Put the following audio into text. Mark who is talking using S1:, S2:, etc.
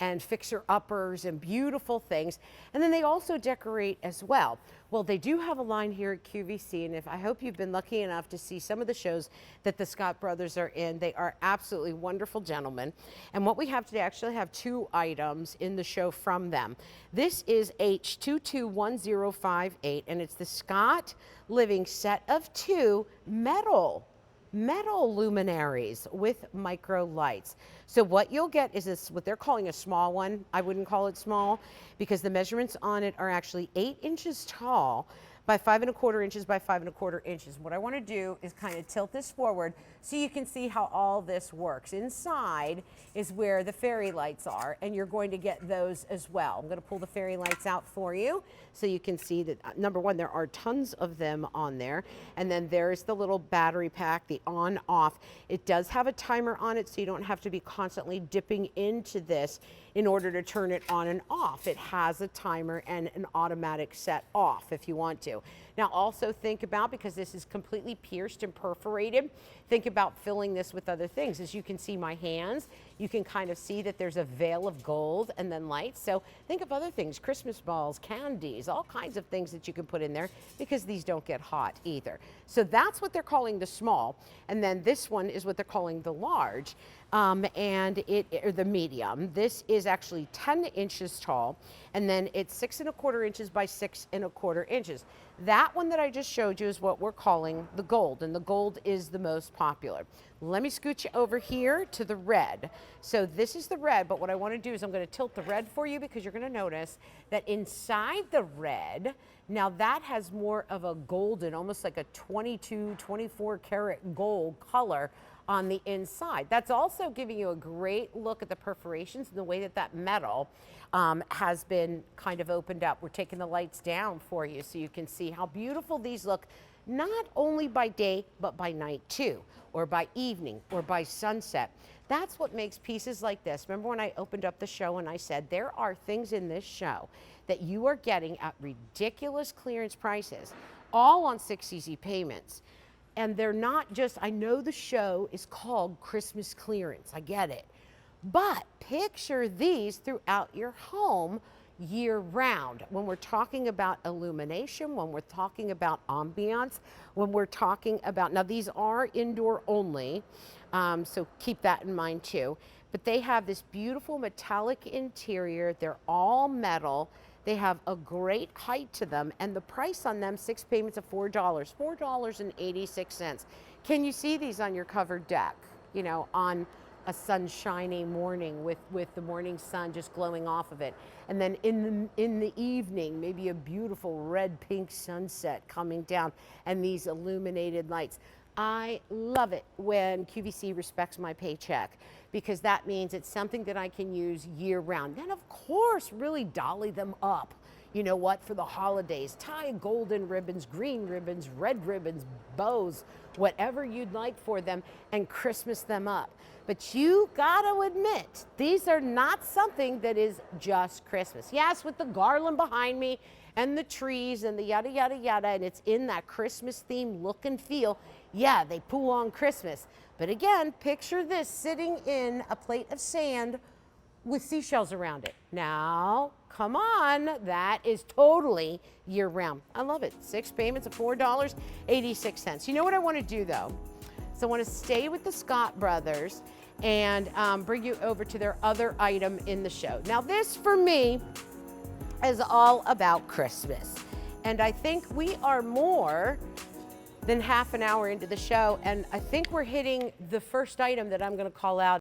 S1: and fixer-uppers and beautiful things. And then they also decorate as well. Well, they do have a line here at QVC, and I hope you've been lucky enough to see some of the shows that the Scott brothers are in. They are absolutely wonderful gentlemen. And what we have today, I actually have two items in the show from them. This is H221058, and it's the Scott Living set of 2 metal luminaries with micro lights. So what you'll get is this, what they're calling a small one. I wouldn't call it small because the measurements on it are actually 8 inches tall by 5 1/4 inches by 5 1/4 inches. What I want to do is kind of tilt this forward so you can see how all this works. Inside is where the fairy lights are, and you're going to get those as well. I'm going to pull the fairy lights out for you so you can see that, number one, there are tons of them on there, and then there's the little battery pack, the on-off. It does have a timer on it, so you don't have to be constantly dipping into this in order to turn it on and off. It has a timer and an automatic set off if you want to. Now also think about, because this is completely pierced and perforated, think about filling this with other things. As you can see my hands, you can kind of see that there's a veil of gold and then lights. So think of other things, Christmas balls, candies, all kinds of things that you can put in there because these don't get hot either. So that's what they're calling the small. And then this one is what they're calling the large. Or the medium. This is actually 10 inches tall, and then it's 6 1/4 inches by 6 1/4 inches. That one that I just showed you is what we're calling the gold, and the gold is the most popular. Let me scoot you over here to the red. So this is the red, but what I want to do is I'm going to tilt the red for you because you're going to notice that inside the red, now that has more of a golden, almost like a 22, 24 karat gold color on the inside. That's also giving you a great look at the perforations and the way that that metal has been kind of opened up. We're taking the lights down for you so you can see how beautiful these look, not only by day, but by night too, or by evening, or by sunset. That's what makes pieces like this. Remember when I opened up the show and I said there are things in this show that you are getting at ridiculous clearance prices, all on 6 easy payments. And they're not just, I know the show is called Christmas clearance, I get it. But picture these throughout your home year round. When we're talking about illumination, when we're talking about ambiance, when we're talking about, now these are indoor only, so keep that in mind too. But they have this beautiful metallic interior, they're all metal. They have a great height to them, and the price on them, 6 payments of $4, $4.86. Can you see these on your covered deck? You know, on a sunshiny morning with the morning sun just glowing off of it. And then in the evening, maybe a beautiful red pink sunset coming down and these illuminated lights. I love it when QVC respects my paycheck because that means it's something that I can use year round. And of course, really dolly them up. You know what, for the holidays, tie golden ribbons, green ribbons, red ribbons, bows, whatever you'd like for them, and Christmas them up. But you gotta admit, these are not something that is just Christmas. Yes, with the garland behind me and the trees and the yada, yada, yada, and it's in that Christmas theme look and feel. Yeah, they pull on Christmas. But again, picture this sitting in a plate of sand with seashells around it. Now, come on, that is totally year round. I love it. 6 payments of $4.86. You know what I want to do though? So I want to stay with the Scott brothers and bring you over to their other item in the show. Now this for me is all about Christmas. And I think we are more than half an hour into the show, and I think we're hitting the first item that I'm going to call out